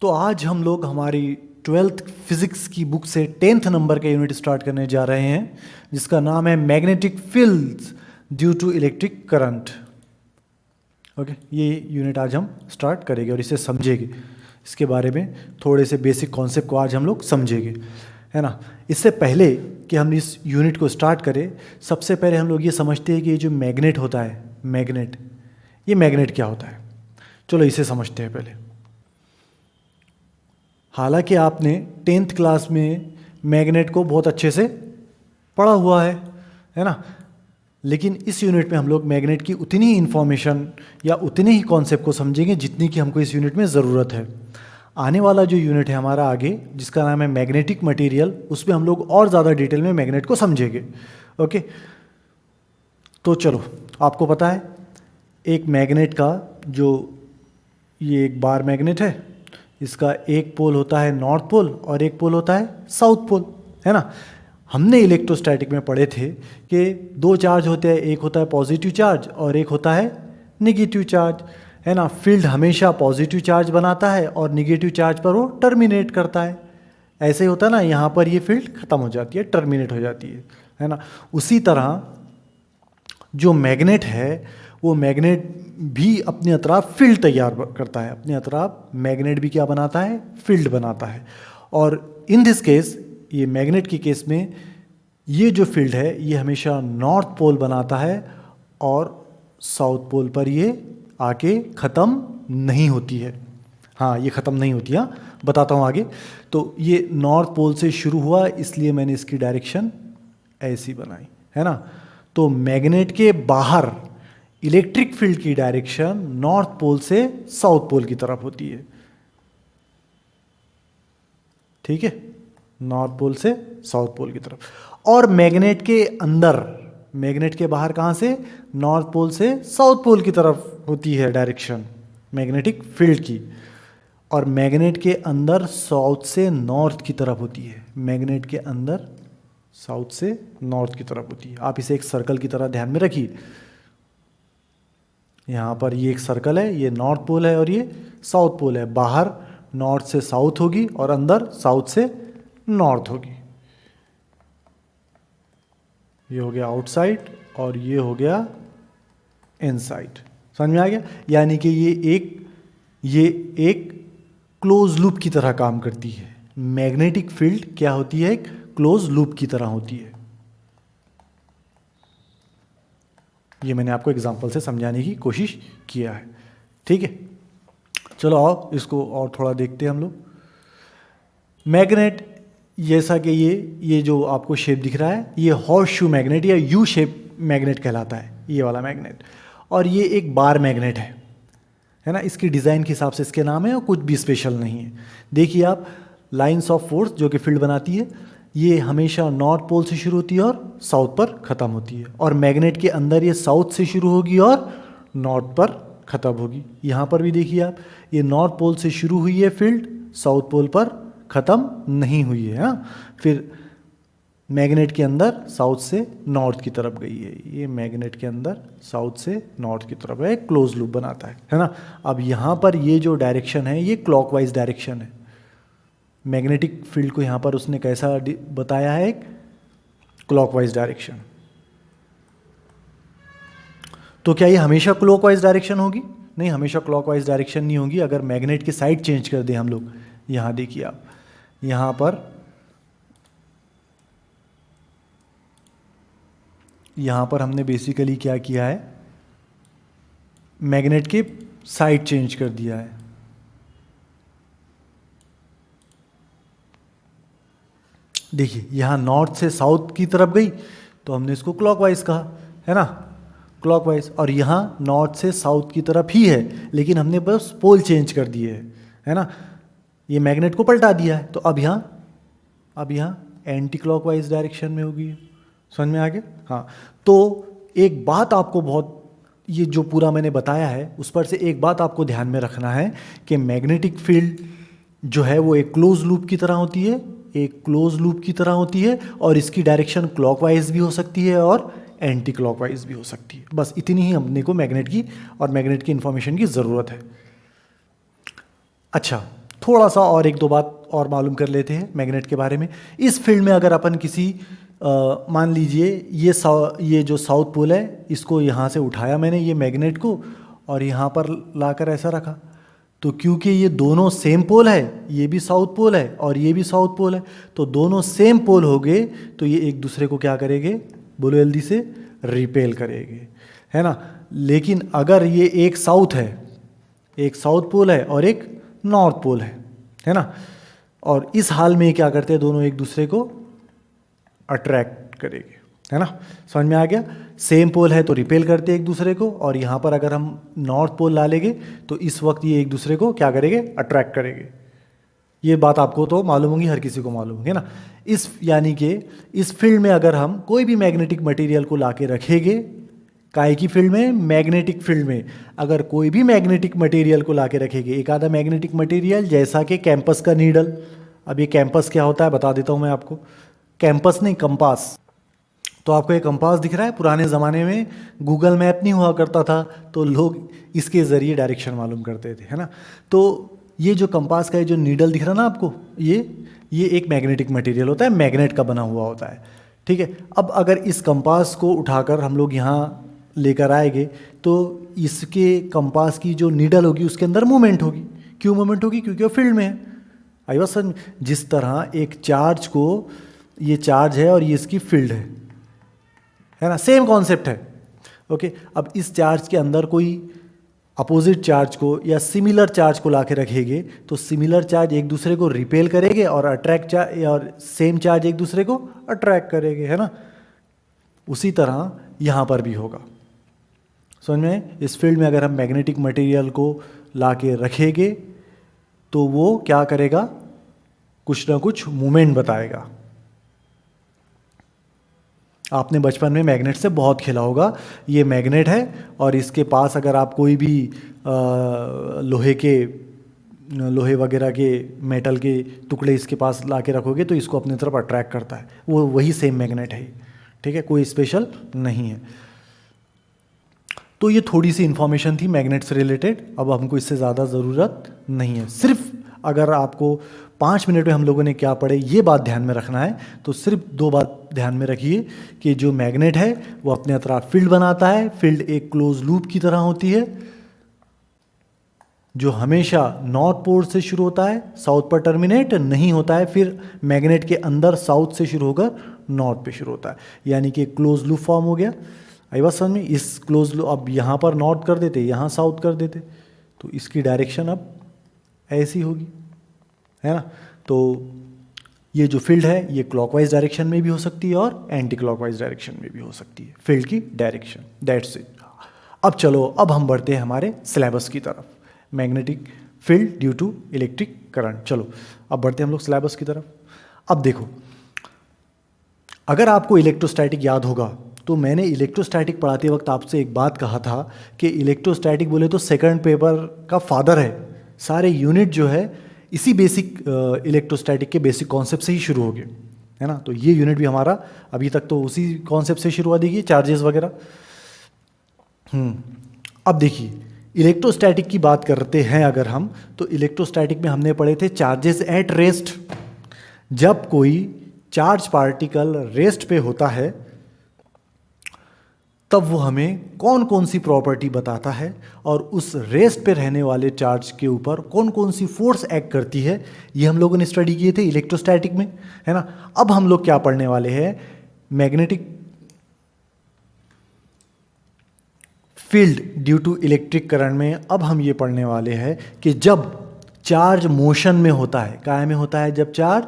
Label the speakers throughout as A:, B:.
A: तो आज हम लोग हमारी 12th फिजिक्स की बुक से 10th नंबर का यूनिट स्टार्ट करने जा रहे हैं, जिसका नाम है magnetic fields due to electric current. Okay, ये यूनिट आज हम स्टार्ट करेंगे और इसे समझेंगे। इसके बारे में थोड़े से बेसिक कॉन्सेप्ट को आज हम लोग समझेंगे, है ना। इससे पहले कि हम इस यूनिट को स्टार्ट करें, सबसे पहले हम लोग ये समझते हैं कि ये जो मैग्नेट होता है, ये मैग्नेट क्या होता है। चलो इसे समझते हैं पहले। हालांकि आपने 10th क्लास में मैग्नेट को बहुत अच्छे से पढ़ा हुआ है ना, लेकिन इस यूनिट में हम लोग मैग्नेट की उतनी ही इन्फॉर्मेशन या उतने ही कॉन्सेप्ट को समझेंगे जितनी कि हमको इस यूनिट में ज़रूरत है। आने वाला जो यूनिट है हमारा आगे, जिसका नाम है मैग्नेटिक मटेरियल, उसमें हम लोग और ज़्यादा डिटेल में मैग्नेट को समझेंगे। ओके, तो चलो, आपको पता है एक मैग्नेट का ये एक बार मैग्नेट है, इसका एक पोल होता है नॉर्थ पोल और एक पोल होता है साउथ पोल, है ना। हमने इलेक्ट्रोस्टैटिक में पढ़े थे कि दो चार्ज होते हैं, एक होता है पॉजिटिव चार्ज और एक होता है निगेटिव चार्ज, है ना। फील्ड हमेशा पॉजिटिव चार्ज बनाता है और निगेटिव चार्ज पर वो टर्मिनेट करता है। ऐसे ही होता है ना, यहाँ पर ये फील्ड ख़त्म हो जाती है, टर्मिनेट हो जाती है ना। उसी तरह जो मैग्नेट है, वो मैग्नेट भी अपने अतराफ फील्ड तैयार करता है। अपने अतराफ मैग्नेट भी क्या बनाता है, फील्ड बनाता है। और इन दिस केस, ये मैग्नेट के केस में ये जो फील्ड है ये हमेशा नॉर्थ पोल बनाता है और साउथ पोल पर ये आके ख़त्म नहीं होती है। हाँ, ये ख़त्म नहीं होती, हाँ बताता हूँ आगे। तो ये नॉर्थ पोल से शुरू हुआ, इसलिए मैंने इसकी डायरेक्शन ऐसी बनाई, है ना। तो मैग्नेट के बाहर इलेक्ट्रिक फील्ड की डायरेक्शन नॉर्थ पोल से साउथ पोल की तरफ होती है, ठीक है, नॉर्थ पोल से साउथ पोल की तरफ। और मैग्नेट के अंदर, मैग्नेट के बाहर कहाँ से, नॉर्थ पोल से साउथ पोल की तरफ होती है डायरेक्शन मैग्नेटिक फील्ड की। और मैग्नेट के अंदर साउथ से नॉर्थ की तरफ होती है, मैग्नेट के अंदर साउथ से नॉर्थ की तरफ होती है। आप इसे एक सर्कल की तरह ध्यान में रखिए। यहाँ पर ये एक सर्कल है, ये नॉर्थ पोल है और ये साउथ पोल है। बाहर नॉर्थ से साउथ होगी और अंदर साउथ से नॉर्थ होगी। ये हो गया आउटसाइड और ये हो गया इनसाइड। समझ में आ गया? यानी कि ये एक क्लोज लूप की तरह काम करती है। मैग्नेटिक फील्ड क्या होती है, एक क्लोज लूप की तरह होती है। ये मैंने आपको एग्जांपल से समझाने की कोशिश किया है, ठीक है। चलो आओ इसको और थोड़ा देखते हैं हम लोग। मैग्नेट, जैसा कि ये जो आपको शेप दिख रहा है, ये हॉर्स शू मैग्नेट या यू शेप मैग्नेट कहलाता है, ये वाला मैग्नेट। और ये एक बार मैग्नेट है ना। इसकी डिज़ाइन के हिसाब से इसके नाम है और कुछ भी स्पेशल नहीं है। देखिए आप, लाइन्स ऑफ फोर्स जो कि फील्ड बनाती है, ये हमेशा नॉर्थ पोल से शुरू होती है और साउथ पर ख़त्म होती है। और मैग्नेट के अंदर ये साउथ से शुरू होगी और नॉर्थ पर ख़त्म होगी। यहाँ पर भी देखिए आप, ये नॉर्थ पोल से शुरू हुई है फील्ड, साउथ पोल पर ख़त्म नहीं हुई है, हाँ। फिर मैग्नेट के अंदर साउथ से नॉर्थ की तरफ गई है, ये मैग्नेट के अंदर साउथ से नॉर्थ की तरफ है, क्लोज लूप बनाता है ना। अब यहाँ पर ये जो डायरेक्शन है, ये क्लॉकवाइज डायरेक्शन है। मैग्नेटिक फील्ड को यहाँ पर उसने कैसा बताया है, एक क्लॉकवाइज डायरेक्शन। तो क्या ये हमेशा क्लॉकवाइज डायरेक्शन होगी? नहीं, हमेशा क्लॉकवाइज डायरेक्शन नहीं होगी। अगर मैग्नेट की साइड चेंज कर दें हम लोग, यहाँ देखिए आप, यहाँ पर हमने बेसिकली क्या किया है, मैग्नेट की साइड चेंज कर दिया है। देखिए यहाँ नॉर्थ से साउथ की तरफ गई तो हमने इसको क्लॉकवाइज कहा, है ना, क्लॉकवाइज। और यहाँ नॉर्थ से साउथ की तरफ ही है, लेकिन हमने बस पोल चेंज कर दिए है ना, ये मैग्नेट को पलटा दिया है। तो अब यहाँ एंटी क्लॉकवाइज डायरेक्शन में होगी। समझ में आ गया? हाँ। तो एक बात आपको बहुत, ये जो पूरा मैंने बताया है उस पर से एक बात आपको ध्यान में रखना है कि मैग्नेटिक फील्ड जो है वो एक क्लोज लूप की तरह होती है, एक क्लोज लूप की तरह होती है। और इसकी डायरेक्शन क्लॉकवाइज भी हो सकती है और एंटी क्लॉकवाइज भी हो सकती है। बस इतनी ही हमने को मैग्नेट की और मैग्नेट की इंफॉर्मेशन की ज़रूरत है। अच्छा, थोड़ा सा और एक दो बात और मालूम कर लेते हैं मैग्नेट के बारे में। इस फील्ड में अगर अपन किसी मान लीजिए ये जो साउथ पोल है, इसको यहाँ से उठाया मैंने ये मैग्नेट को और यहाँ पर लाकर ऐसा रखा, तो क्योंकि ये दोनों सेम पोल है, ये भी साउथ पोल है और ये भी साउथ पोल है, तो दोनों सेम पोल हो गए, तो ये एक दूसरे को क्या करेंगे, बोलो जल्दी से, रिपेल करेंगे, है ना। लेकिन अगर ये एक साउथ है, एक साउथ पोल है और एक नॉर्थ पोल है ना, और इस हाल में क्या करते हैं, दोनों एक दूसरे को अट्रैक्ट करेंगे, है ना। समझ में आ गया। सेम पोल है तो रिपेल करते हैं एक दूसरे को, और यहाँ पर अगर हम नॉर्थ पोल ला लेंगे तो इस वक्त ये एक दूसरे को क्या करेंगे, अट्रैक्ट करेंगे। ये बात आपको तो मालूम होगी, हर किसी को मालूम है ना। इस यानी कि इस फील्ड में अगर हम कोई भी मैग्नेटिक मटेरियल को लाके रखेंगे, काय की फील्ड में, मैग्नेटिक फील्ड में, अगर कोई भी मैग्नेटिक मटेरियल को लाके रखेंगे, एक आधा मैग्नेटिक मटेरियल जैसा कि कैंपस का नीडल। अब ये कैंपस क्या होता है बता देता हूँ मैं आपको। कैंपस नहीं, कंपास। तो आपको एक कंपास दिख रहा है, पुराने ज़माने में गूगल मैप नहीं हुआ करता था तो लोग इसके ज़रिए डायरेक्शन मालूम करते थे, है ना। तो ये जो कंपास का जो नीडल दिख रहा है ना आपको, ये एक मैग्नेटिक मटेरियल होता है, मैग्नेट का बना हुआ होता है, ठीक है। अब अगर इस कंपास को उठाकर हम लोग यहाँ लेकर आएंगे तो इसके कंपास की जो नीडल होगी उसके अंदर मूवमेंट होगी। क्यों मूवमेंट होगी, क्योंकि वो फील्ड में है। आई बात समझ। जिस तरह एक चार्ज को, ये चार्ज है और ये इसकी फील्ड है ना, सेम कॉन्सेप्ट है, ओके। अब इस चार्ज के अंदर कोई अपोजिट चार्ज को या सिमिलर चार्ज को लाके रखेंगे तो सिमिलर चार्ज एक दूसरे को रिपेल करेंगे और अट्रैक्ट चार्ज, और सेम चार्ज एक दूसरे को अट्रैक्ट करेंगे, है ना। उसी तरह यहाँ पर भी होगा। समझ में। इस फील्ड में अगर हम मैग्नेटिक मटेरियल को लाके रखेंगे तो वो क्या करेगा, कुछ ना कुछ मूवमेंट बताएगा। आपने बचपन में मैग्नेट से बहुत खेला होगा। ये मैग्नेट है और इसके पास अगर आप कोई भी लोहे वगैरह के, मेटल के टुकड़े इसके पास लाके रखोगे तो इसको अपनी तरफ अट्रैक्ट करता है। वो वही सेम मैग्नेट है, ठीक है, कोई स्पेशल नहीं है। तो ये थोड़ी सी इन्फॉर्मेशन थी मैग्नेट से रिलेटेड। अब हमको इससे ज़्यादा ज़रूरत नहीं है। सिर्फ अगर आपको 5 मिनट में हम लोगों ने क्या पढ़े ये बात ध्यान में रखना है तो सिर्फ 2 बात ध्यान में रखिए कि जो मैग्नेट है वो अपने अतराफ फील्ड बनाता है। फील्ड एक क्लोज लूप की तरह होती है जो हमेशा नॉर्थ पोल से शुरू होता है, साउथ पर टर्मिनेट नहीं होता है, फिर मैग्नेट के अंदर साउथ से शुरू होकर नॉर्थ पे शुरू होता है, यानी कि क्लोज लूप फॉर्म हो गया। आई बात समझ में। इस क्लोज लूप अब यहाँ पर नॉर्थ कर देते, यहाँ साउथ कर देते, तो इसकी डायरेक्शन अब ऐसी होगी, है ना। तो ये जो फील्ड है ये क्लॉकवाइज डायरेक्शन में भी हो सकती है और एंटी क्लॉकवाइज डायरेक्शन में भी हो सकती है, फील्ड की डायरेक्शन। That's it. अब चलो, अब हम बढ़ते हैं हमारे सिलेबस की तरफ। Magnetic field due to electric current. चलो अब बढ़ते हैं हम लोग सिलेबस की तरफ। अब देखो, अगर आपको इलेक्ट्रोस्टैटिक याद होगा तो मैंने इलेक्ट्रोस्टैटिक पढ़ाते वक्त आपसे एक बात कहा था कि इलेक्ट्रोस्टैटिक बोले तो सेकंड पेपर का फादर है। सारे यूनिट जो है इसी बेसिक इलेक्ट्रोस्टैटिक के बेसिक कॉन्सेप्ट से ही शुरू हो गए, है ना। तो ये यूनिट भी हमारा अभी तक तो उसी कॉन्सेप्ट से शुरू हुआ, देखिए चार्जेस वगैरह। अब देखिए, इलेक्ट्रोस्टैटिक की बात करते हैं अगर हम, तो इलेक्ट्रोस्टैटिक में हमने पढ़े थे चार्जेस एट रेस्ट। जब कोई चार्ज पार्टिकल रेस्ट पे होता है तब वो हमें कौन कौन सी प्रॉपर्टी बताता है और उस रेस्ट पे रहने वाले चार्ज के ऊपर कौन कौन सी फोर्स एक्ट करती है, ये हम लोगों ने स्टडी किए थे इलेक्ट्रोस्टैटिक में, है ना। अब हम लोग क्या पढ़ने वाले हैं, magnetic field due to electric current में। अब हम ये पढ़ने वाले हैं कि जब चार्ज मोशन में होता है, काय में होता है, जब चार्ज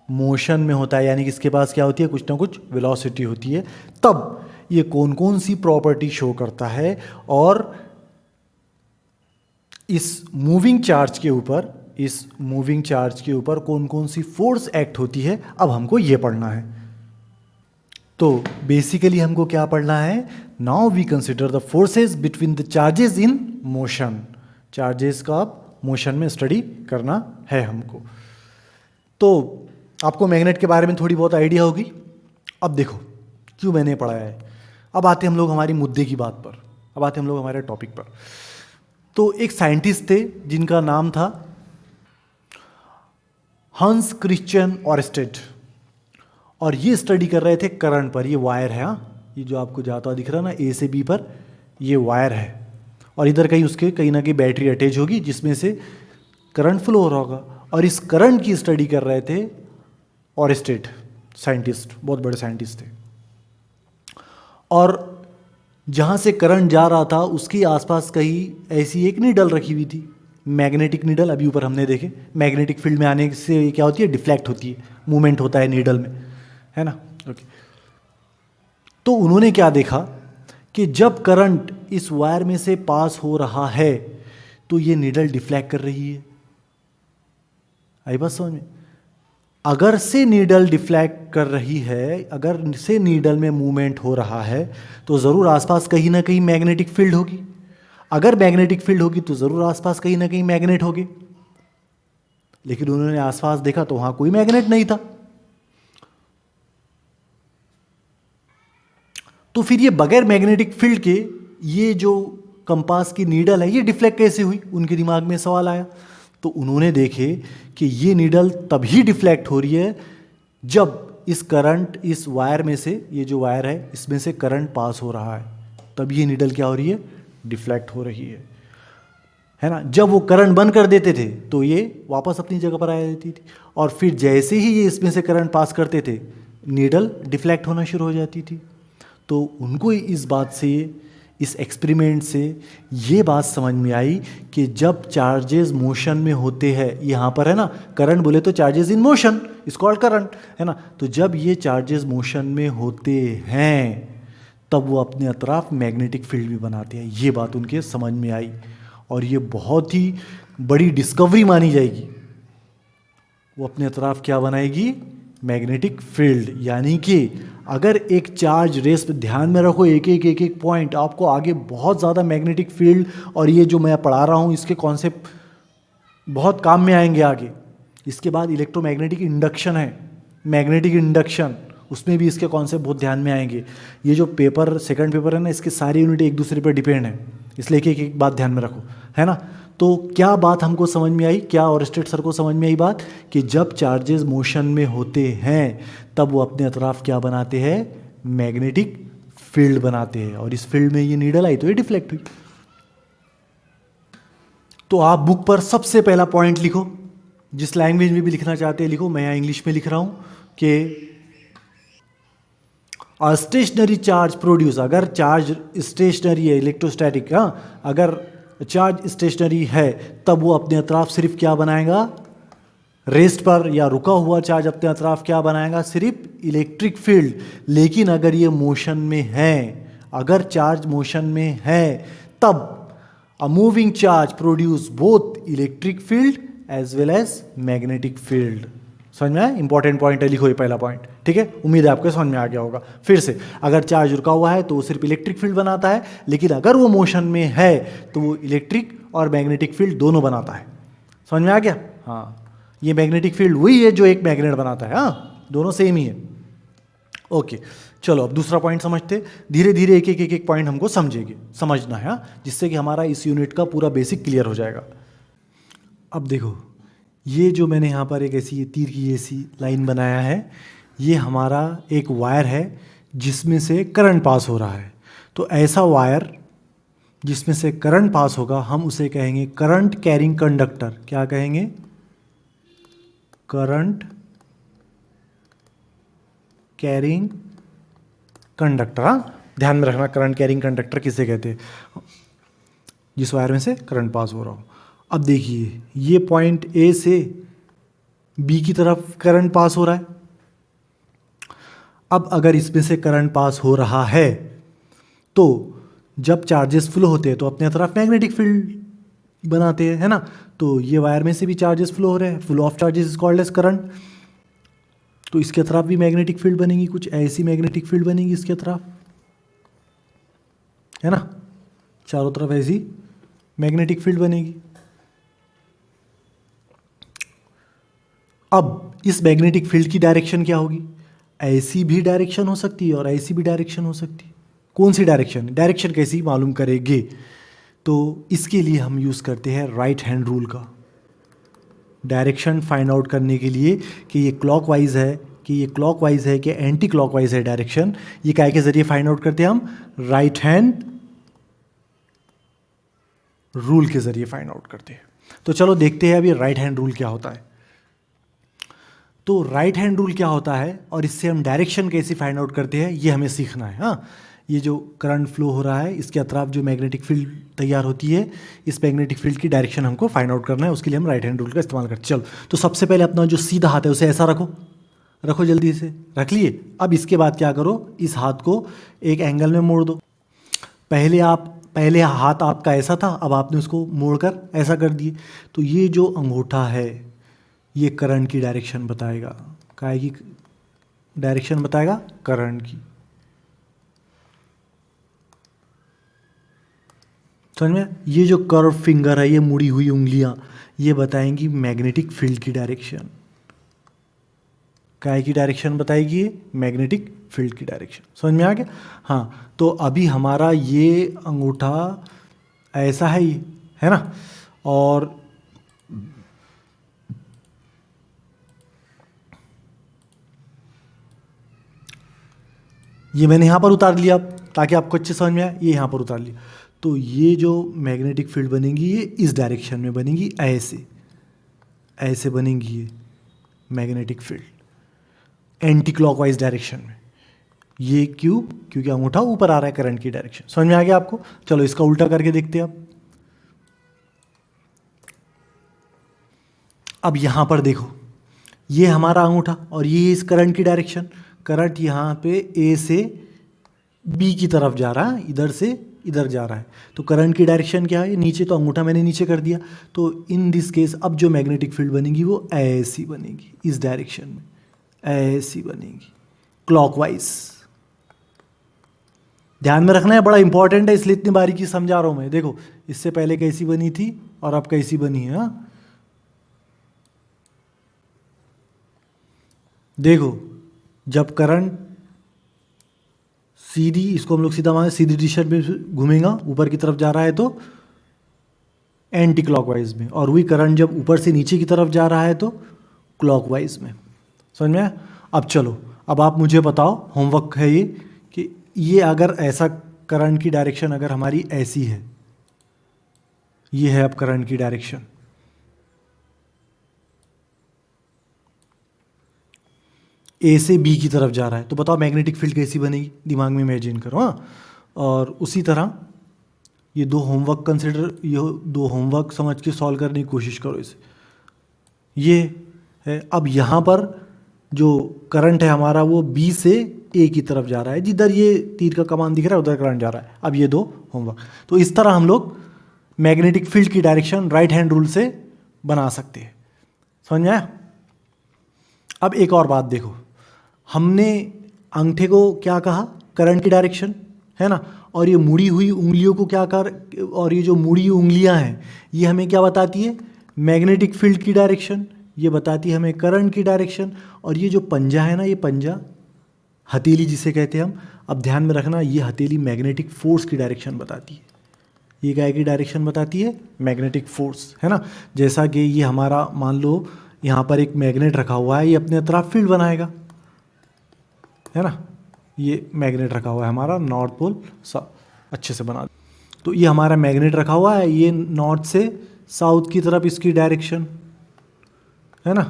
A: मोशन में होता है, यानी कि इसके पास क्या होती है, कुछ ना कुछ वेलोसिटी होती है, तब ये कौन कौन सी प्रॉपर्टी शो करता है और इस मूविंग चार्ज के ऊपर कौन कौन सी फोर्स एक्ट होती है, अब हमको ये पढ़ना है। तो बेसिकली हमको क्या पढ़ना है, now we consider the forces between the charges in motion. Charges का अब मोशन में स्टडी करना है हमको। तो आपको मैग्नेट के बारे में थोड़ी बहुत आइडिया होगी। अब देखो क्यों मैंने पढ़ाया है। अब आते हम लोग हमारी मुद्दे की बात पर, अब आते हम लोग हमारे टॉपिक पर। तो एक साइंटिस्ट थे जिनका नाम था हंस क्रिश्चियन ऑरस्टेड, और ये स्टडी कर रहे थे करंट पर। ये वायर है, हाँ, ये जो आपको जाता हुआ दिख रहा है ना, ए से बी पर ये वायर है, और इधर कहीं उसके कहीं ना कहीं बैटरी अटैच होगी जिसमें से करंट फ्लो हो रहा होगा। और इस करंट की स्टडी कर रहे थे ऑरस्टेड, साइंटिस्ट, बहुत बड़े साइंटिस्ट थे। और जहाँ से करंट जा रहा था उसके आसपास कहीं ऐसी एक नीडल रखी हुई थी, मैग्नेटिक नीडल। अभी ऊपर हमने देखे, मैग्नेटिक फील्ड में आने से क्या होती है, डिफ्लेक्ट होती है, मूवमेंट होता है नीडल में, है ना। ओके, तो उन्होंने क्या देखा कि जब करंट इस वायर में से पास हो रहा है तो ये नीडल डिफ्लेक्ट कर रही है। आई बात समझ में? अगर से नीडल डिफ्लेक्ट कर रही है, अगर से नीडल में मूवमेंट हो रहा है तो ज़रूर आसपास कहीं ना कहीं मैग्नेटिक फील्ड होगी। अगर मैग्नेटिक फील्ड होगी तो ज़रूर आसपास कहीं ना कहीं मैग्नेट होगी। लेकिन उन्होंने आसपास देखा तो वहाँ कोई मैग्नेट नहीं था। तो फिर ये बगैर मैग्नेटिक फील्ड के ये जो कंपास की नीडल है ये डिफ्लेक्ट कैसे हुई, उनके दिमाग में सवाल आया। तो उन्होंने देखे कि ये नीडल तभी डिफ्लेक्ट हो रही है जब इस करंट, इस वायर में से, ये जो वायर है इसमें से करंट पास हो रहा है, तब ये नीडल क्या हो रही है, डिफ्लेक्ट हो रही है ना। जब वो करंट बंद कर देते थे तो ये वापस अपनी जगह पर आ जाती थी, और फिर जैसे ही ये इसमें से करंट पास करते थे नीडल डिफ्लेक्ट होना शुरू हो जाती थी। तो उनको इस बात से, इस एक्सपेरिमेंट से ये बात समझ में आई कि जब चार्जेस मोशन में होते हैं, यहाँ पर है ना करंट बोले तो charges in motion is called current, है ना। तो जब ये चार्जेस मोशन में होते हैं तब वो अपने अतराफ मैग्नेटिक फील्ड भी बनाते हैं। ये बात उनके समझ में आई और ये बहुत ही बड़ी डिस्कवरी मानी जाएगी। वो अपने अतराफ क्या बनाएगी, मैग्नेटिक फील्ड। यानी कि अगर एक चार्ज रेस पे ध्यान में रखो, एक एक पॉइंट, आपको आगे बहुत ज़्यादा मैग्नेटिक फील्ड और ये जो मैं पढ़ा रहा हूँ इसके कॉन्सेप्ट बहुत काम में आएंगे आगे। इसके बाद इलेक्ट्रोमैग्नेटिक इंडक्शन है, मैग्नेटिक इंडक्शन, उसमें भी इसके कॉन्सेप्ट बहुत ध्यान में आएंगे। ये जो पेपर, सेकंड पेपर है ना, इसके सारी यूनिट एक दूसरे पर डिपेंड है, इसलिए एक एक बात ध्यान में रखो, है ना। तो क्या बात हमको समझ में आई, क्या ऑरस्टेड सर को समझ में आई बात कि जब चार्जेस मोशन में होते हैं तब वो अपने अतराफ क्या बनाते हैं, मैग्नेटिक फील्ड बनाते हैं, और इस फील्ड में ये नीडल आई तो ये डिफ्लेक्ट हुई। तो आप बुक पर सबसे पहला पॉइंट लिखो, जिस लैंग्वेज में भी लिखना चाहते हैं लिखो, मैं यहाँ इंग्लिश में लिख रहा हूँ कि स्टेशनरी चार्ज प्रोड्यूस, अगर चार्ज स्टेशनरी है, इलेक्ट्रोस्टैटिक, हाँ, अगर चार्ज स्टेशनरी है तब वो अपने अतराफ सिर्फ क्या बनाएगा, रेस्ट पर या रुका हुआ चार्ज अपने अतराफ क्या बनाएगा, सिर्फ इलेक्ट्रिक फील्ड। लेकिन अगर ये मोशन में है, अगर चार्ज मोशन में है तब a moving charge produce both electric field as well as magnetic field. समझ में आया? इंपॉर्टेंट पॉइंट है, लिखो ये पहला पॉइंट, ठीक है। उम्मीद है आपको समझ में आ गया होगा। फिर से, अगर चार्ज रुका हुआ है तो वो सिर्फ इलेक्ट्रिक फील्ड बनाता है, लेकिन अगर वो मोशन में है तो वो इलेक्ट्रिक और मैग्नेटिक फील्ड दोनों बनाता है। समझ में आ गया? हाँ, ये मैग्नेटिक फील्ड वही है जो एक मैग्नेट बनाता है, हाँ, दोनों सेम ही है। ओके, चलो अब दूसरा पॉइंट समझते। धीरे धीरे एक एक पॉइंट हमको समझना है, जिससे कि हमारा इस यूनिट का पूरा बेसिक क्लियर हो जाएगा। अब देखो, ये जो मैंने यहाँ पर एक ऐसी तीर की ऐसी लाइन बनाया है, ये हमारा एक वायर है जिसमें से करंट पास हो रहा है। तो ऐसा वायर जिसमें से करंट पास होगा हम उसे कहेंगे करंट कैरिंग कंडक्टर। क्या कहेंगे? Current carrying conductor. हाँ, ध्यान में रखना, करंट कैरिंग कंडक्टर किसे कहते हैं, जिस वायर में से करंट पास हो रहा हो। अब देखिए, ये पॉइंट ए से बी की तरफ करंट पास हो रहा है। अब अगर इसमें से करंट पास हो रहा है तो जब चार्जेस फ्लो होते हैं तो अपने तरफ मैग्नेटिक फील्ड बनाते हैं, है ना। तो ये वायर में से भी चार्जेस फ्लो हो रहे हैं, flow of charges is called as current. तो इसके तरफ भी मैग्नेटिक फील्ड बनेगी, कुछ ऐसी मैग्नेटिक फील्ड बनेगी इसके तरफ, है ना, चारों तरफ ऐसी मैग्नेटिक फील्ड बनेगी। अब इस मैग्नेटिक फील्ड की डायरेक्शन क्या होगी? ऐसी भी डायरेक्शन हो सकती है और ऐसी भी डायरेक्शन हो सकती है। कौन सी डायरेक्शन? डायरेक्शन कैसी मालूम करेंगे? तो इसके लिए हम यूज़ करते हैं राइट हैंड रूल का। डायरेक्शन फाइंड आउट करने के लिए कि ये क्लॉकवाइज है कि ये क्लॉकवाइज है कि एंटी क्लॉकवाइज है डायरेक्शन, ये काय के जरिए फाइंड आउट करते हैं हम, राइट हैंड रूल के जरिए फाइंड आउट करते हैं। तो चलो देखते हैं अभी राइट हैंड रूल क्या होता है। तो राइट हैंड रूल क्या होता है और इससे हम डायरेक्शन कैसे फाइंड आउट करते हैं ये हमें सीखना है। हाँ, ये जो करंट फ्लो हो रहा है इसके अतराफ जो मैग्नेटिक फील्ड तैयार होती है, इस मैग्नेटिक फील्ड की डायरेक्शन हमको फाइंड आउट करना है, उसके लिए हम राइट हैंड रूल का इस्तेमाल करते हैं। चलो, तो सबसे पहले अपना जो सीधा हाथ है उसे ऐसा रखो, रखो जल्दी से, रख लिए। अब इसके बाद क्या करो, इस हाथ को एक एंगल में मोड़ दो। पहले हाथ आपका ऐसा था, अब आपने उसको मोड़कर ऐसा कर दिए। तो ये जो अंगूठा है ये करंट की डायरेक्शन बताएगा। काय की डायरेक्शन बताएगा? करंट की। समझ में? ये जो कर्व फिंगर है, ये मुड़ी हुई उंगलियां, ये बताएंगी मैग्नेटिक फील्ड की डायरेक्शन। काय की डायरेक्शन बताएगी? ये मैग्नेटिक फील्ड की डायरेक्शन। समझ में आ गया? हाँ, तो अभी हमारा ये अंगूठा ऐसा है, ये है ना, और ये मैंने यहाँ पर उतार लिया ताकि आपको अच्छे समझ में आए। ये यहाँ पर उतार लिया। तो ये जो मैग्नेटिक फील्ड बनेगी ये इस डायरेक्शन में बनेगी, ऐसे ऐसे बनेगी ये magnetic field anti clockwise direction में। ये क्यों? क्योंकि अंगूठा ऊपर आ रहा है करंट की डायरेक्शन। समझ में आ गया आपको? चलो इसका उल्टा करके देखते हैं अब यहां पर देखो, ये हमारा अंगूठा और ये इस करंट की डायरेक्शन। करंट यहाँ पे ए से बी की तरफ जा रहा है, इधर से इधर जा रहा है। तो करंट की डायरेक्शन क्या है? नीचे। तो अंगूठा मैंने नीचे कर दिया। तो इन दिस केस अब जो मैग्नेटिक फील्ड बनेगी वो ऐसी बनेगी, इस डायरेक्शन में ऐसी बनेगी, क्लॉकवाइज। ध्यान में रखना है, बड़ा इंपॉर्टेंट है, इसलिए इतनी बारीकी समझा रहा हूं मैं। देखो, इससे पहले कैसी बनी थी और अब कैसी बनी है। हाँ, देखो, जब करंट सीधी, इसको हम लोग सीधा माने, सीधी दिशा में घूमेगा, ऊपर की तरफ जा रहा है तो एंटी क्लॉकवाइज में, और वही करंट जब ऊपर से नीचे की तरफ जा रहा है तो क्लॉकवाइज में। समझ में आया? अब चलो, अब आप मुझे बताओ, होमवर्क है ये, कि ये अगर ऐसा करंट की डायरेक्शन अगर हमारी ऐसी है, ये है अब करंट की डायरेक्शन, ए से बी की तरफ जा रहा है, तो बताओ मैग्नेटिक फील्ड कैसी बनेगी? दिमाग में इमेजिन करो। हाँ, और उसी तरह ये दो होमवर्क समझ के सॉल्व करने की कोशिश करो इसे। ये है, अब यहाँ पर जो करंट है हमारा वो बी से ए की तरफ जा रहा है, जिधर ये तीर का कमान दिख रहा है उधर करंट जा रहा है। अब ये दो होमवर्क, तो इस तरह हम लोग मैग्नेटिक फील्ड की डायरेक्शन राइट हैंड रूल से बना सकते हैं। समझ में आया? अब एक और बात देखो, हमने अंगूठे को क्या कहा? करंट की डायरेक्शन, है ना, और ये मुड़ी हुई उंगलियों को क्या और ये जो मुड़ी हुई उंगलियां हैं ये हमें क्या बताती है? मैग्नेटिक फील्ड की डायरेक्शन। ये बताती है हमें करंट की डायरेक्शन। और ये जो पंजा है ना, ये पंजा, हथेली जिसे कहते हैं हम, अब ध्यान में रखना, ये हथेली मैग्नेटिक फोर्स की डायरेक्शन बताती है। ये क्या की डायरेक्शन बताती है? मैग्नेटिक फोर्स, है ना। जैसा कि ये हमारा, मान लो यहाँ पर एक मैग्नेट रखा हुआ है, ये अपने तरफ फील्ड बनाएगा, है ना। ये मैग्नेट रखा हुआ है हमारा, नॉर्थ पोल, अच्छे से बना। तो ये हमारा मैग्नेट रखा हुआ है, ये नॉर्थ से साउथ की तरफ इसकी डायरेक्शन, है ना।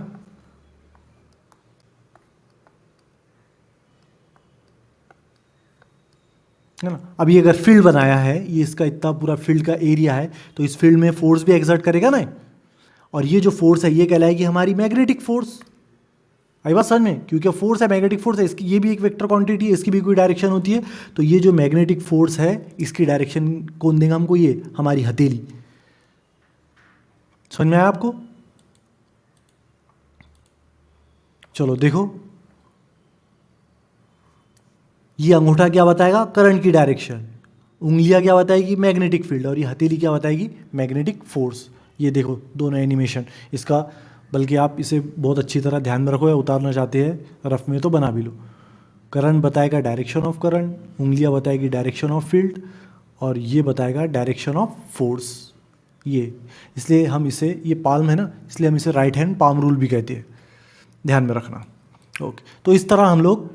A: है ना। अब ये अगर फील्ड बनाया है, ये इसका इतना पूरा फील्ड का एरिया है, तो इस फील्ड में फोर्स भी एक्सर्ट करेगा ना। और ये जो फोर्स है ये कहलाएगी हमारी मैग्नेटिक फोर्स। आई बात समझ में? क्योंकि फोर्स है, मैग्नेटिक फोर्स है, इसकी ये भी एक वेक्टर क्वांटिटी है, इसकी भी कोई डायरेक्शन होती है। तो ये जो मैग्नेटिक फोर्स है इसकी डायरेक्शन कौन देगा हमको? ये हमारी हथेली। समझ में आया आपको? चलो देखो, ये अंगूठा क्या बताएगा? करंट की डायरेक्शन। उंगलियां क्या बताएगी? Magnetic field. और ये हथेली क्या बताएगी? Magnetic force. ये देखो दोनों एनिमेशन इसका, बल्कि आप इसे बहुत अच्छी तरह ध्यान में रखो, या उतारना चाहते हैं रफ में तो बना भी लो। करंट बताएगा डायरेक्शन ऑफ करंट, उंगलियां बताएगी डायरेक्शन ऑफ फील्ड, और ये बताएगा डायरेक्शन ऑफ फोर्स। ये, इसलिए हम इसे, ये पाल्म है ना, इसलिए हम इसे राइट हैंड पाम रूल भी कहते हैं, ध्यान में रखना। ओके, तो इस तरह हम लोग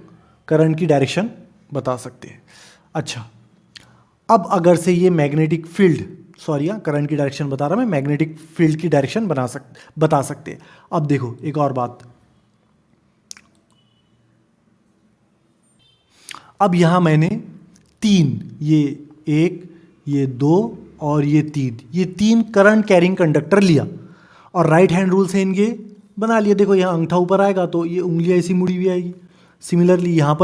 A: करंट की डायरेक्शन बता सकते हैं। अच्छा, अब अगर से ये मैग्नेटिक फील्ड, सॉरी करंट की डायरेक्शन बता रहा मैं, मैग्नेटिक फील्ड की डायरेक्शन बता सकते हैं। अब देखो एक और बात, अब यहां मैंने तीन, ये एक, ये दो और ये तीन करंट कैरिंग कंडक्टर लिया और राइट हैंड रूल से इनके बना लिए। देखो यहाँ अंगूठा ऊपर आएगा तो ये उंगलियां ऐसी मुड़ी हुई आएगी। सिमिलरली यहाँ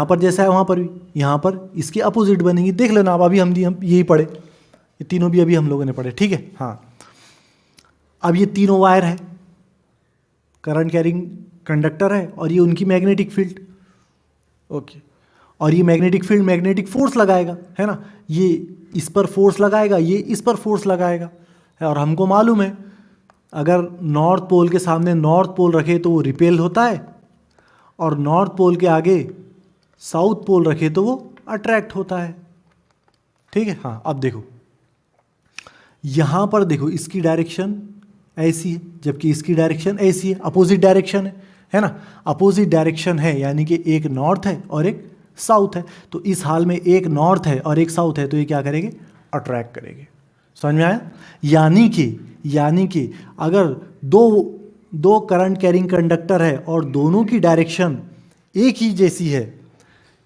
A: पर जैसा है वहाँ पर भी, यहाँ पर इसके अपोजिट बनेंगी। देख लेना, अब अभी हम यही पढ़े, ये तीनों भी अभी हम लोगों ने पढ़े, ठीक है। हाँ, अब ये तीनों वायर है, करंट कैरिंग कंडक्टर है और ये उनकी मैग्नेटिक फील्ड। ओके, और ये मैग्नेटिक फील्ड मैग्नेटिक फोर्स लगाएगा, है ना, ये इस पर फोर्स लगाएगा, ये इस पर फोर्स लगाएगा, है। और हमको मालूम है अगर नॉर्थ पोल के सामने नॉर्थ पोल रखे तो वो रिपेल होता है, और नॉर्थ पोल के आगे साउथ पोल रखे तो वो अट्रैक्ट होता है, ठीक है। हाँ, अब देखो यहाँ पर देखो, इसकी डायरेक्शन ऐसी है जबकि इसकी डायरेक्शन ऐसी है, अपोजिट डायरेक्शन है ना, अपोजिट डायरेक्शन है, यानी कि एक नॉर्थ है और एक साउथ है। तो इस हाल में एक नॉर्थ है और एक साउथ है, तो ये क्या करेंगे, अट्रैक्ट करेंगे। समझ में आया? यानी कि अगर दो करंट कैरिंग कंडक्टर है और दोनों की डायरेक्शन एक ही जैसी है,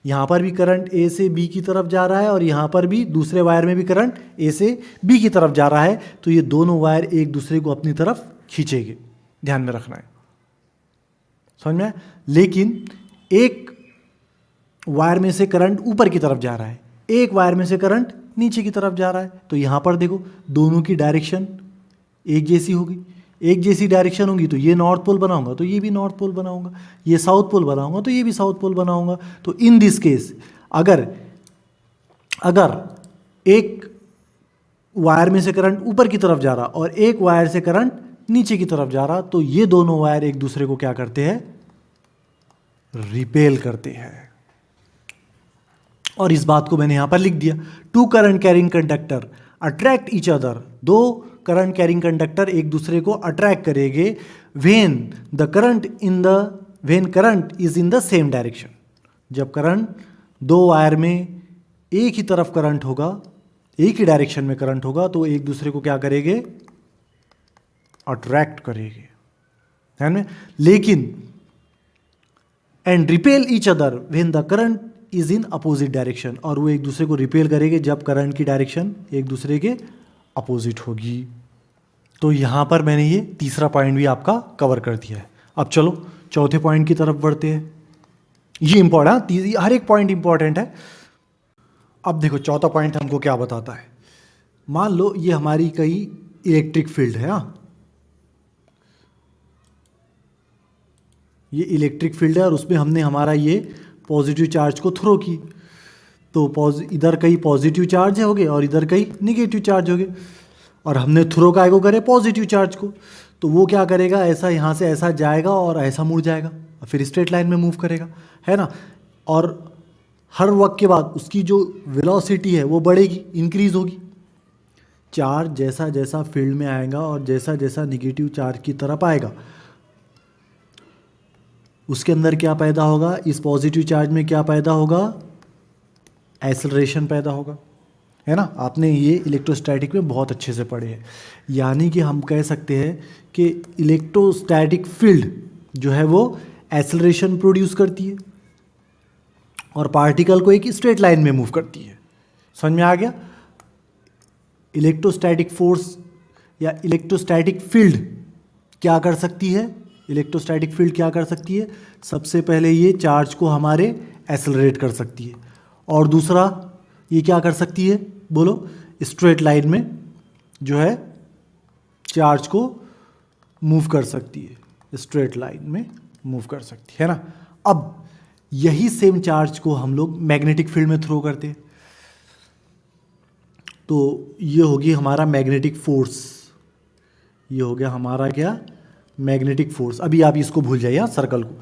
A: यहाँ पर भी करंट ए से बी की तरफ जा रहा है और यहाँ पर भी दूसरे वायर में भी करंट ए से बी की तरफ जा रहा है, तो ये दोनों वायर एक दूसरे को अपनी तरफ खींचेंगे, ध्यान में रखना है। समझ में? लेकिन एक वायर में से करंट ऊपर की तरफ जा रहा है, एक वायर में से करंट नीचे की तरफ जा रहा है, तो यहाँ पर देखो दोनों की डायरेक्शन एक जैसी होगी। एक जैसी डायरेक्शन होगी तो ये नॉर्थ पोल बनाऊंगा तो ये भी नॉर्थ पोल बनाऊंगा, ये साउथ पोल बनाऊंगा तो ये भी साउथ पोल बनाऊंगा। तो इन दिस केस अगर एक वायर में से करंट ऊपर की तरफ जा रहा और एक वायर से करंट नीचे की तरफ जा रहा, तो ये दोनों वायर एक दूसरे को क्या करते हैं, रिपेल करते हैं। और इस बात को मैंने यहां पर लिख दिया, two current carrying conductor attract each other, दो करंट कैरिंग कंडक्टर एक दूसरे को अट्रैक्ट करेंगे when current is in the same direction. जब करंट दो वायर में एक ही तरफ करंट होगा, एक ही डायरेक्शन में करंट होगा, तो एक दूसरे को क्या करेंगे, अट्रैक्ट करेंगे, है ना। लेकिन and repel each other when the current is in opposite direction, और वो एक दूसरे को रिपेल करेंगे जब करंट की डायरेक्शन एक दूसरे के अपोजिट होगी। तो यहां पर मैंने ये तीसरा पॉइंट भी आपका कवर कर दिया है। अब चलो चौथे पॉइंट की तरफ बढ़ते हैं। ये इंपॉर्टेंट, हर एक पॉइंट इंपॉर्टेंट है। अब देखो चौथा पॉइंट हमको क्या बताता है। मान लो ये हमारी कई इलेक्ट्रिक फील्ड है, हाँ, ये इलेक्ट्रिक फील्ड है और उसमें हमने हमारा ये पॉजिटिव चार्ज को थ्रो की, तो इधर कहीं पॉजिटिव चार्ज हो गए और इधर कहीं निगेटिव चार्ज हो गए, और हमने थ्रो काय को करे, पॉजिटिव चार्ज को, तो वो क्या करेगा, ऐसा यहाँ से ऐसा जाएगा और ऐसा मुड़ जाएगा, फिर स्ट्रेट लाइन में मूव करेगा, है ना। और हर वक्त के बाद उसकी जो वेलोसिटी है वो बढ़ेगी, इंक्रीज होगी। चार्ज जैसा जैसा फील्ड में आएगा और जैसा जैसा निगेटिव चार्ज की तरफ आएगा, उसके अंदर क्या पैदा होगा, इस पॉजिटिव चार्ज में क्या पैदा होगा, एक्सेलरेशन पैदा होगा, है ना। आपने ये इलेक्ट्रोस्टैटिक में बहुत अच्छे से पढ़े हैं। यानी कि हम कह सकते हैं कि इलेक्ट्रोस्टैटिक फील्ड जो है वो एक्सेलरेशन प्रोड्यूस करती है और पार्टिकल को एक स्ट्रेट लाइन में मूव करती है। समझ में आ गया? इलेक्ट्रोस्टैटिक फोर्स या इलेक्ट्रोस्टैटिक फील्ड क्या कर सकती है, इलेक्ट्रोस्टैटिक फील्ड क्या कर सकती है, सबसे पहले ये चार्ज को हमारे एक्सेलरेट कर सकती है, और दूसरा ये क्या कर सकती है, बोलो, स्ट्रेट लाइन में जो है चार्ज को मूव कर सकती है, स्ट्रेट लाइन में मूव कर सकती है ना। अब यही सेम चार्ज को हम लोग मैग्नेटिक फील्ड में थ्रो करते हैं, तो ये होगी हमारा मैग्नेटिक फोर्स, ये हो गया हमारा क्या, मैग्नेटिक फोर्स। अभी आप इसको भूल जाइए, सर्कल को।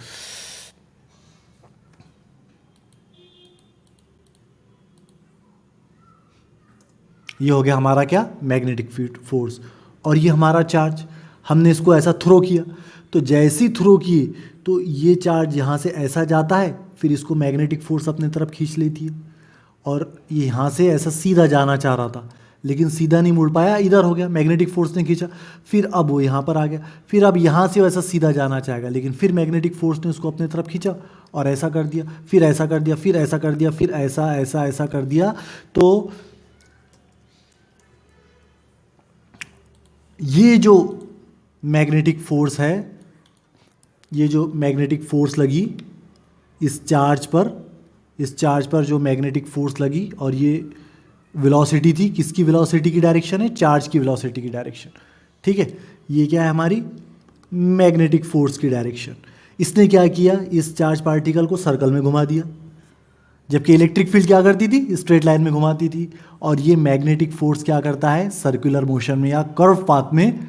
A: ये हो गया हमारा क्या, मैग्नेटिक फील्ड फोर्स। और ये हमारा चार्ज, हमने इसको ऐसा थ्रो किया, तो जैसे ही थ्रो किए तो ये चार्ज यहाँ से ऐसा जाता है, फिर इसको मैग्नेटिक फोर्स अपने तरफ खींच लेती है। और ये यहाँ से ऐसा सीधा जाना चाह रहा था लेकिन सीधा नहीं मुड़ पाया, इधर हो गया, मैग्नेटिक फोर्स ने खींचा, फिर अब वो यहाँ पर आ गया, फिर अब यहाँ से वैसा सीधा जाना चाहेगा लेकिन फिर मैग्नेटिक फोर्स ने उसको अपने तरफ खींचा और ऐसा कर दिया, फिर ऐसा कर दिया, फिर ऐसा कर दिया, फिर ऐसा ऐसा ऐसा कर दिया। तो ये जो मैग्नेटिक फोर्स है, ये जो मैग्नेटिक फोर्स लगी इस चार्ज पर जो मैग्नेटिक फोर्स लगी, और ये वेलोसिटी थी, किसकी वेलोसिटी की डायरेक्शन है, चार्ज की वेलोसिटी की डायरेक्शन, ठीक है। ये क्या है, हमारी मैग्नेटिक फोर्स की डायरेक्शन। इसने क्या किया, इस चार्ज पार्टिकल को सर्कल में घुमा दिया, जबकि इलेक्ट्रिक फील्ड क्या करती थी, स्ट्रेट लाइन में घुमाती थी। और ये मैग्नेटिक फोर्स क्या करता है, सर्कुलर मोशन में या कर्व पाथ में,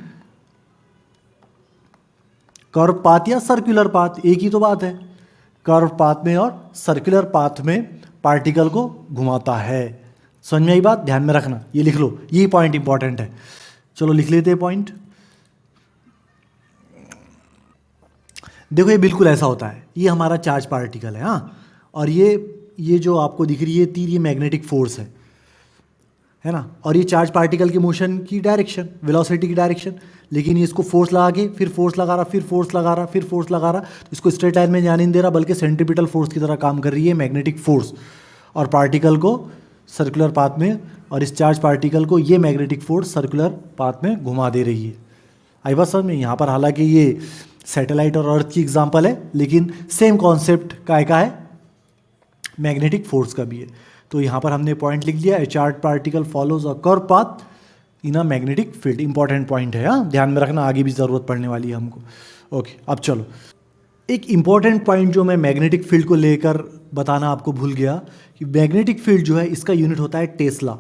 A: कर्व पाथ या सर्कुलर पाथ एक ही तो बात है, कर्व पाथ में और सर्कुलर पाथ में पार्टिकल को घुमाता है। समझ में आई बात, ध्यान में रखना, ये लिख लो, यही पॉइंट इंपॉर्टेंट है। चलो लिख लेते हैं पॉइंट। देखो ये बिल्कुल ऐसा होता है, ये हमारा चार्ज पार्टिकल है, हाँ, और ये जो आपको दिख रही है तीर, ये मैग्नेटिक फोर्स है ना। और ये चार्ज पार्टिकल के मोशन की डायरेक्शन, वेलोसिटी की डायरेक्शन, लेकिन ये इसको फोर्स लगा के फिर फोर्स लगा रहा, फिर फोर्स लगा रहा, फिर फोर्स लगा रहा, तो इसको स्ट्रेट लाइन में जाने नहीं दे रहा, बल्कि सेंट्रीपिटल फोर्स की तरह काम कर रही है मैग्नेटिक फोर्स, और पार्टिकल को सर्कुलर पाथ में, और इस चार्ज पार्टिकल को ये मैग्नेटिक फोर्स सर्कुलर पाथ में घुमा दे रही है। आई बात समझ में। यहाँ पर हालांकि ये सैटेलाइट और अर्थ की एग्जांपल है, लेकिन सेम कॉन्सेप्ट का है, मैग्नेटिक फोर्स का भी है। तो यहाँ पर हमने पॉइंट लिख लिया, ए charge particle follows a curve path in a magnetic field. Important point है, हाँ, ध्यान में रखना, आगे भी ज़रूरत पड़ने वाली है हमको। ओके, अब चलो एक इंपॉर्टेंट पॉइंट जो मैं मैग्नेटिक फील्ड को लेकर बताना आपको भूल गया, कि मैग्नेटिक फील्ड जो है इसका यूनिट होता है टेस्ला।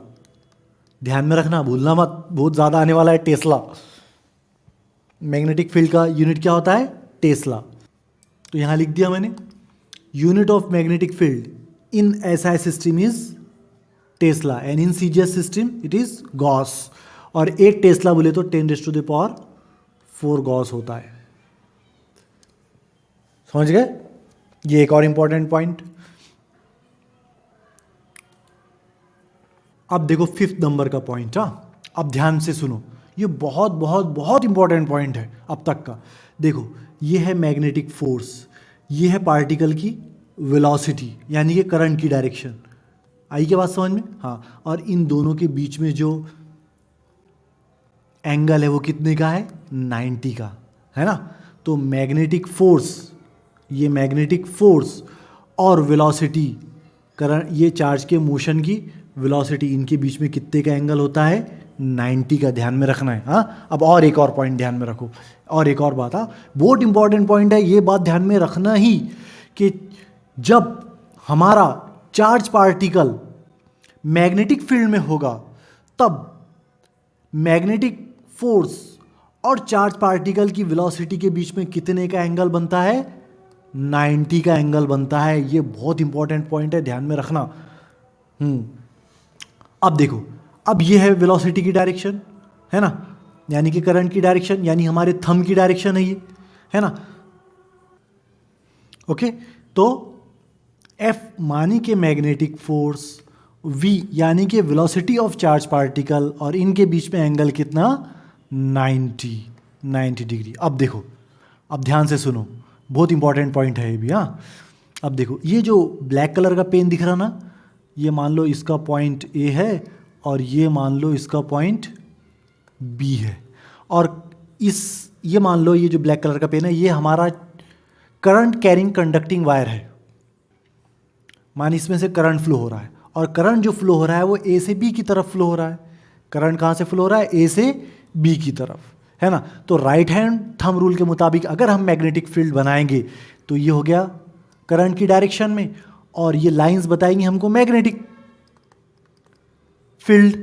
A: ध्यान में रखना, भूलना मत, बहुत ज़्यादा आने वाला है टेस्ला। मैग्नेटिक फील्ड का यूनिट क्या होता है, टेस्ला। तो यहाँ लिख दिया मैंने, unit of magnetic field in SI system is Tesla and in CGS system it is Gauss. और 8 टेस्ला बोले तो 10⁴ गॉस होता है। समझ गए, ये एक और इंपॉर्टेंट पॉइंट। अब देखो 5th नंबर का पॉइंट, हाँ, अब ध्यान से सुनो, ये बहुत बहुत बहुत इंपॉर्टेंट पॉइंट है अब तक का। देखो ये है मैग्नेटिक फोर्स, ये है पार्टिकल की वेलोसिटी यानी कि करंट की डायरेक्शन। आई क्या बात समझ में, हाँ। और इन दोनों के बीच में जो एंगल है वो कितने का है, 90 का, है ना। तो मैग्नेटिक फोर्स, ये मैग्नेटिक फोर्स और वेलोसिटी, करंट, ये चार्ज के मोशन की वेलोसिटी, इनके बीच में कितने का एंगल होता है, 90 का। ध्यान में रखना है, हाँ। अब और एक और पॉइंट ध्यान में रखो, और एक और बात, हाँ, बहुत इंपॉर्टेंट पॉइंट है, ये बात ध्यान में रखना ही, कि जब हमारा चार्ज पार्टिकल मैग्नेटिक फील्ड में होगा तब मैग्नेटिक फोर्स और चार्ज पार्टिकल की वेलोसिटी के बीच में कितने का एंगल बनता है, 90 का एंगल बनता है। ये बहुत इंपॉर्टेंट पॉइंट है, ध्यान में रखना। अब देखो, अब ये है वेलोसिटी की डायरेक्शन, है ना, यानी कि करंट की डायरेक्शन, यानी हमारे थंब की डायरेक्शन है ये, है ना। ओके, तो F मानी के मैग्नेटिक फोर्स, V यानी कि वेलोसिटी ऑफ चार्ज पार्टिकल, और इनके बीच में एंगल कितना, 90 डिग्री। अब देखो, अब ध्यान से सुनो, बहुत इंपॉर्टेंट पॉइंट है ये भी, हाँ। अब देखो, ये जो ब्लैक कलर का पेन दिख रहा ना, ये मान लो इसका पॉइंट A है, और ये मान लो इसका पॉइंट B है, और ये मान लो ये जो ब्लैक कलर का पेन है, ये हमारा करंट कैरिंग कंडक्टिंग वायर है। मान इसमें से करंट फ्लो हो रहा है, और करंट जो फ्लो हो रहा है वो A से B की तरफ फ्लो हो रहा है। करंट कहाँ से फ्लो हो रहा है, A से B की तरफ, है ना। तो राइट हैंड थंब रूल के मुताबिक अगर हम मैग्नेटिक फील्ड बनाएंगे तो ये हो गया करंट की डायरेक्शन में, और ये लाइंस बताएंगी हमको मैग्नेटिक फील्ड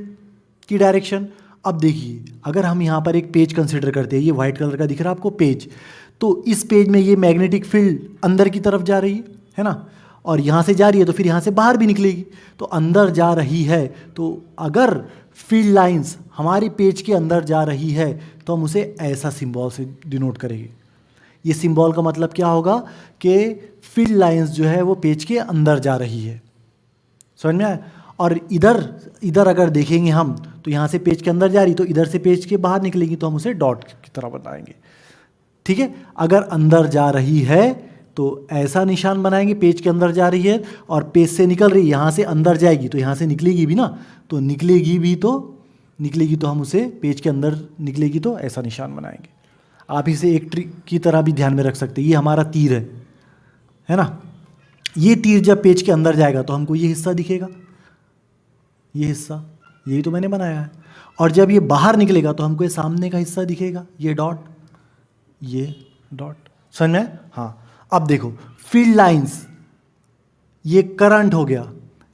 A: की डायरेक्शन। अब देखिए, अगर हम यहाँ पर एक पेज कंसिडर करते हैं, ये व्हाइट कलर का दिख रहा है आपको पेज, तो इस पेज में ये मैग्नेटिक फील्ड अंदर की तरफ जा रही है ना, और यहाँ से जा रही है तो फिर यहाँ से बाहर भी निकलेगी, तो अंदर जा रही है। तो अगर फील्ड लाइंस हमारे पेज के अंदर जा रही है तो हम उसे ऐसा सिंबल से डिनोट करेंगे। ये सिंबल का मतलब क्या होगा कि फील्ड लाइंस जो है वो पेज के अंदर जा रही है। समझ में आया? और इधर इधर अगर देखेंगे हम तो यहाँ से पेज के अंदर जा रही तो इधर से पेज के बाहर निकलेगी तो हम उसे डॉट की तरह बनाएंगे। ठीक है, अगर अंदर जा रही है तो ऐसा निशान बनाएंगे, पेज के अंदर जा रही है और पेज से निकल रही है, यहाँ से अंदर जाएगी तो यहाँ से निकलेगी भी ना, तो निकलेगी तो हम उसे पेज के अंदर निकलेगी तो ऐसा निशान बनाएंगे। आप इसे एक ट्रिक की तरह भी ध्यान में रख सकते हैं। ये हमारा तीर है ना, ये तीर जब पेज के अंदर जाएगा तो हमको ये हिस्सा दिखेगा, ये हिस्सा, यही तो मैंने बनाया है। और जब ये बाहर निकलेगा तो हमको ये सामने का हिस्सा दिखेगा, ये डॉट। समझ में? हाँ, अब देखो फील्ड लाइंस, ये करंट हो गया,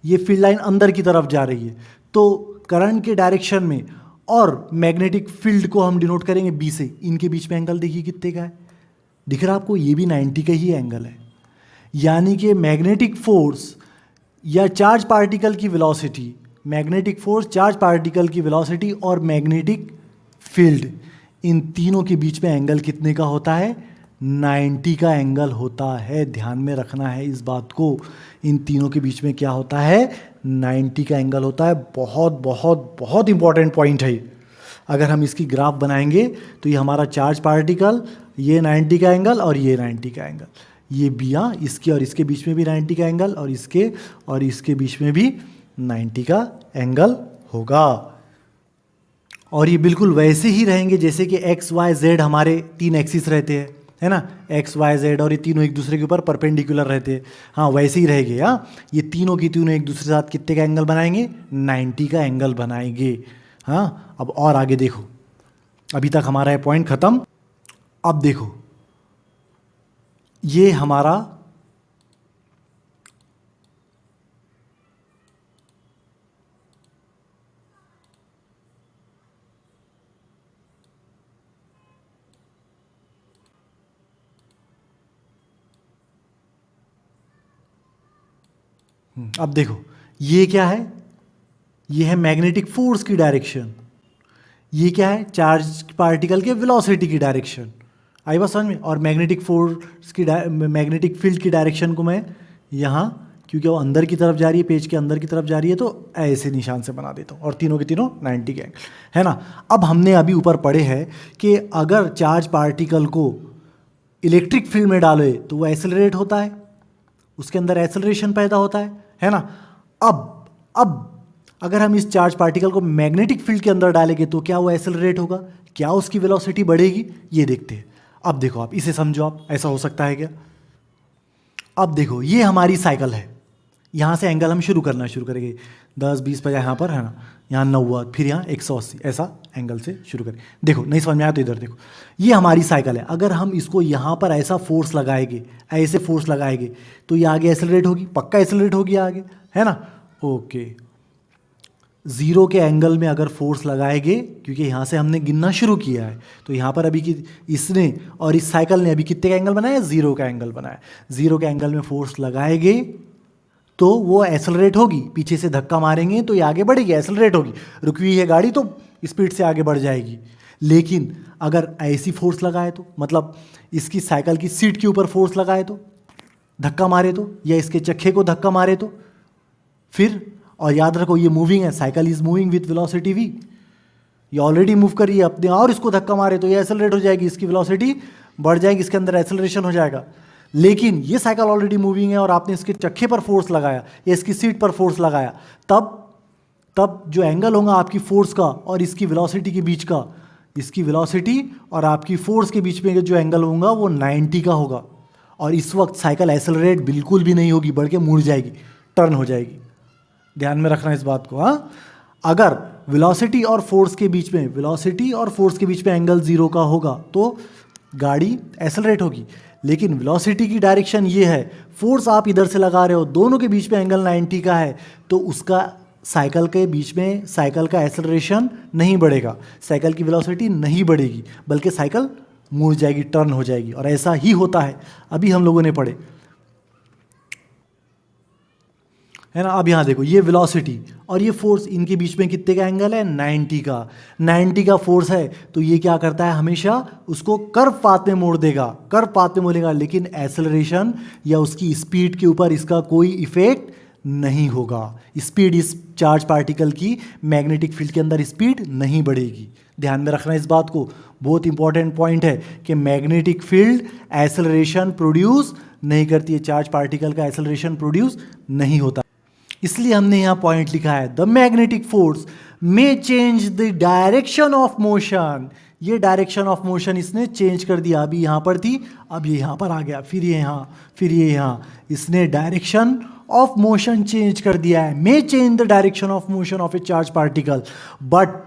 A: ये फील्ड लाइन अंदर की तरफ जा रही है तो करंट के डायरेक्शन में, और मैग्नेटिक फील्ड को हम डिनोट करेंगे बी से। इनके बीच में एंगल देखिए कितने का है, दिख रहा है आपको? ये भी 90 का ही एंगल है। यानी कि मैग्नेटिक फोर्स या चार्ज पार्टिकल की velocity, magnetic force, charge particle की वेलोसिटी और मैग्नेटिक फील्ड, इन तीनों के बीच में एंगल कितने का होता है? 90 का एंगल होता है। ध्यान में रखना है इस बात को, इन तीनों के बीच में क्या होता है? 90 का एंगल होता है। बहुत बहुत बहुत इंपॉर्टेंट पॉइंट है। अगर हम इसकी ग्राफ बनाएंगे तो ये हमारा चार्ज पार्टिकल, ये 90 का एंगल और ये 90 का एंगल, ये बिया इसके और इसके बीच में भी 90 का एंगल, और इसके बीच में भी 90 का एंगल होगा। और ये बिल्कुल वैसे ही रहेंगे जैसे कि एक्स वाई जेड हमारे 3 एक्सिस रहते हैं, है ना, एक्स वाई जेड, और ये तीनों एक दूसरे के ऊपर परपेंडिकुलर रहते हैं। हाँ, वैसे ही रहेंगे। हाँ, ये तीनों की तीनों एक दूसरे के साथ कितने का एंगल बनाएंगे? 90 का एंगल बनाएंगे। हाँ, अब और आगे देखो, अभी तक हमारा ये पॉइंट खत्म। अब देखो, ये हमारा अब देखो ये क्या है? ये है मैग्नेटिक फोर्स की डायरेक्शन। ये क्या है? चार्ज पार्टिकल के वेलोसिटी की डायरेक्शन। आई बात समझ में? और मैग्नेटिक फोर्स की मैग्नेटिक फील्ड की डायरेक्शन को मैं यहाँ, क्योंकि वो अंदर की तरफ जा रही है, पेज के अंदर की तरफ जा रही है, तो ऐसे निशान से बना देता हूँ। और तीनों के तीनों 90 के एंगल, है ना। अब हमने अभी ऊपर पढ़े हैं कि अगर चार्ज पार्टिकल को इलेक्ट्रिक फील्ड में डाले तो वो एक्सेलरेट होता है, उसके अंदर एक्सेलरेशन पैदा होता है ना। अब अगर हम इस चार्ज पार्टिकल को मैग्नेटिक फील्ड के अंदर डालेंगे तो क्या वो एक्सेलरेट होगा? क्या उसकी वेलोसिटी बढ़ेगी? ये देखते हैं। अब देखो, आप इसे समझो, आप ऐसा हो सकता है क्या? अब देखो, ये हमारी साइकिल है, यहाँ से एंगल हम शुरू करेंगे 10 20 50 यहाँ पर, है ना, यहाँ 90, फिर यहाँ 180, ऐसा एंगल से शुरू करें। देखो नहीं समझ में आया तो इधर देखो, ये हमारी साइकिल है। अगर हम इसको यहाँ पर ऐसा फोर्स लगाएंगे, ऐसे फोर्स लगाएंगे तो ये आगे एक्सेलरेट होगी, पक्का एक्सेलरेट होगी आगे, है ना। ओके, 0 के एंगल में अगर फोर्स लगाएंगे, क्योंकि यहाँ से हमने गिनना शुरू किया है, तो यहाँ पर अभी की इसने और इस साइकिल ने अभी कितने का एंगल बनाया? 0 का एंगल बनाया। 0 के एंगल में फोर्स लगाएंगे तो वो एक्सेलरेट होगी, पीछे से धक्का मारेंगे तो ये आगे बढ़ेगी, एक्सेलरेट होगी। रुकी हुई है गाड़ी तो स्पीड से आगे बढ़ जाएगी। लेकिन अगर ऐसी फोर्स लगाए तो, मतलब इसकी साइकिल की सीट के ऊपर फोर्स लगाए तो, धक्का मारे तो, या इसके चक्के को धक्का मारे तो, फिर, और याद रखो ये मूविंग है, cycle is moving with velocity v, ये ऑलरेडी मूव कर रही है अपने, और इसको धक्का मारे तो ये एक्सेलरेट हो जाएगी, इसकी वेलोसिटी बढ़ जाएगी, इसके अंदर एक्सेलरेशन हो जाएगा। लेकिन ये साइकिल ऑलरेडी मूविंग है और आपने इसके चक्के पर फोर्स लगाया या इसकी सीट पर फोर्स लगाया, तब जो एंगल होगा आपकी फोर्स का और इसकी वेलोसिटी के बीच का, इसकी वेलोसिटी और आपकी फोर्स के बीच में जो एंगल होगा वो 90 का होगा। और इस वक्त साइकिल एक्सेलरेट बिल्कुल भी नहीं होगी, बढ़ के मुड़ जाएगी, टर्न हो जाएगी। ध्यान में रखना इस बात को। हाँ, अगर वेलोसिटी और फोर्स के बीच में, एंगल 0 का होगा तो गाड़ी एक्सेलरेट होगी। लेकिन वेलोसिटी की डायरेक्शन ये है, फोर्स आप इधर से लगा रहे हो, दोनों के बीच में एंगल 90 का है, तो उसका साइकिल के बीच में साइकिल का एक्सेलरेशन नहीं बढ़ेगा, साइकिल की वेलोसिटी नहीं बढ़ेगी, बल्कि साइकिल मुड़ जाएगी, टर्न हो जाएगी। और ऐसा ही होता है, अभी हम लोगों ने पढ़े, है ना। अब यहाँ देखो, ये वेलोसिटी और ये फोर्स, इनके बीच में कितने का एंगल है, 90 का। 90 का फोर्स है तो ये क्या करता है, हमेशा उसको कर्व पाथ में मोड़ देगा, कर्व पाथ में मोड़ेगा, लेकिन एक्सेलरेशन या उसकी स्पीड के ऊपर इसका कोई इफेक्ट नहीं होगा। स्पीड इस चार्ज पार्टिकल की मैग्नेटिक फील्ड के अंदर स्पीड नहीं बढ़ेगी। ध्यान में रखना इस बात को, बहुत इंपॉर्टेंट पॉइंट है कि मैग्नेटिक फील्ड एक्सेलरेशन प्रोड्यूस नहीं करती है, चार्ज पार्टिकल का एक्सेलरेशन प्रोड्यूस नहीं होता। इसलिए हमने यहां पॉइंट लिखा है, the magnetic force may change the direction of motion. ये डायरेक्शन ऑफ मोशन इसने चेंज कर दिया, अभी यहां पर थी, अब ये यहां पर आ गया, फिर ये यहां, फिर ये यहां, इसने डायरेक्शन ऑफ मोशन चेंज कर दिया है। मे change the direction of motion of A charge particle but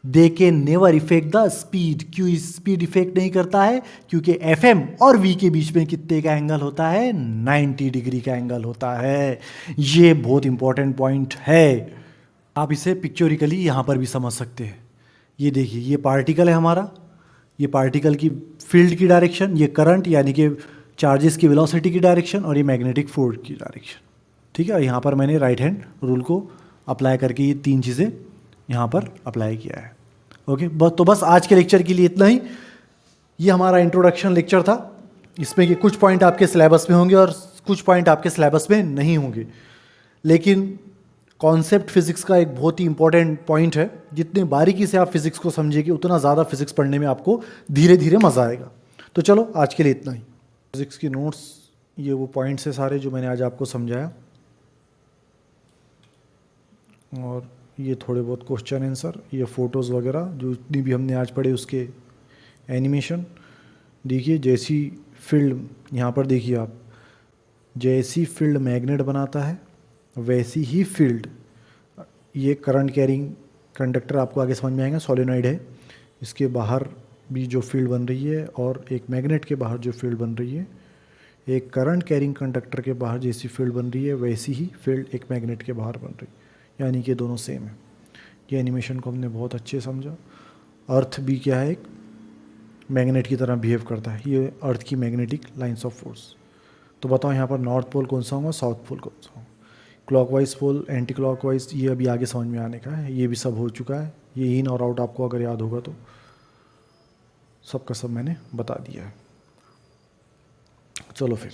A: they can never effect the speed. क्यों स्पीड इफेक्ट नहीं करता है, क्योंकि एफ एम और वी के बीच में कितने का एंगल होता है, 90 डिग्री का एंगल होता है। ये बहुत इंपॉर्टेंट पॉइंट है, आप इसे पिक्चोरिकली यहां पर भी समझ सकते हैं। ये देखिए, ये पार्टिकल है हमारा, ये पार्टिकल की फील्ड की डायरेक्शन, ये करंट यानी कि चार्जेस की वेलोसिटी की डायरेक्शन, और ये मैग्नेटिक फोर्स की डायरेक्शन। ठीक है, यहाँ पर मैंने राइट हैंड रूल को अप्लाई करके ये तीन चीज़ें यहाँ पर अप्लाई किया है। ओके, बस आज के लेक्चर के लिए इतना ही। ये हमारा इंट्रोडक्शन लेक्चर था, इसमें कि कुछ पॉइंट आपके सिलेबस में होंगे और कुछ पॉइंट आपके सिलेबस में नहीं होंगे, लेकिन कॉन्सेप्ट फिजिक्स का एक बहुत ही इंपॉर्टेंट पॉइंट है। जितने बारीकी से आप फिजिक्स को समझेंगे उतना ज़्यादा फिजिक्स पढ़ने में आपको धीरे धीरे मज़ा आएगा। तो चलो आज के लिए इतना ही। फिजिक्स की नोट्स, ये वो पॉइंट्स है सारे जो मैंने आज आपको समझाया, और ये थोड़े बहुत क्वेश्चन आंसर, ये फ़ोटोज़ वगैरह जो इतनी भी हमने आज पढ़े उसके एनिमेशन। देखिए, जैसी फील्ड, यहाँ पर देखिए आप, जैसी फील्ड मैग्नेट बनाता है वैसी ही फील्ड, ये करंट कैरिंग कंडक्टर आपको आगे समझ में आएगा, सोलेनॉइड है, इसके बाहर भी जो फील्ड बन रही है और एक मैग्नेट के बाहर जो फील्ड बन रही है, एक करंट कैरिंग कंडक्टर के बाहर जैसी फील्ड बन रही है वैसी ही फील्ड एक मैग्नेट के बाहर बन रही है, यानी कि दोनों सेम है। ये एनिमेशन को हमने बहुत अच्छे समझा। अर्थ भी क्या है, एक मैग्नेट की तरह बिहेव करता है, ये अर्थ की मैग्नेटिक लाइंस ऑफ फोर्स। तो बताओ यहाँ पर नॉर्थ पोल कौन सा होगा, साउथ पोल कौन सा होगा, क्लॉकवाइज पोल, एंटी क्लॉकवाइज, ये अभी आगे समझ में आने का है। ये भी सब हो चुका है, ये इन और आउट आपको अगर याद होगा तो सबका सब मैंने बता दिया है। चलो फिर।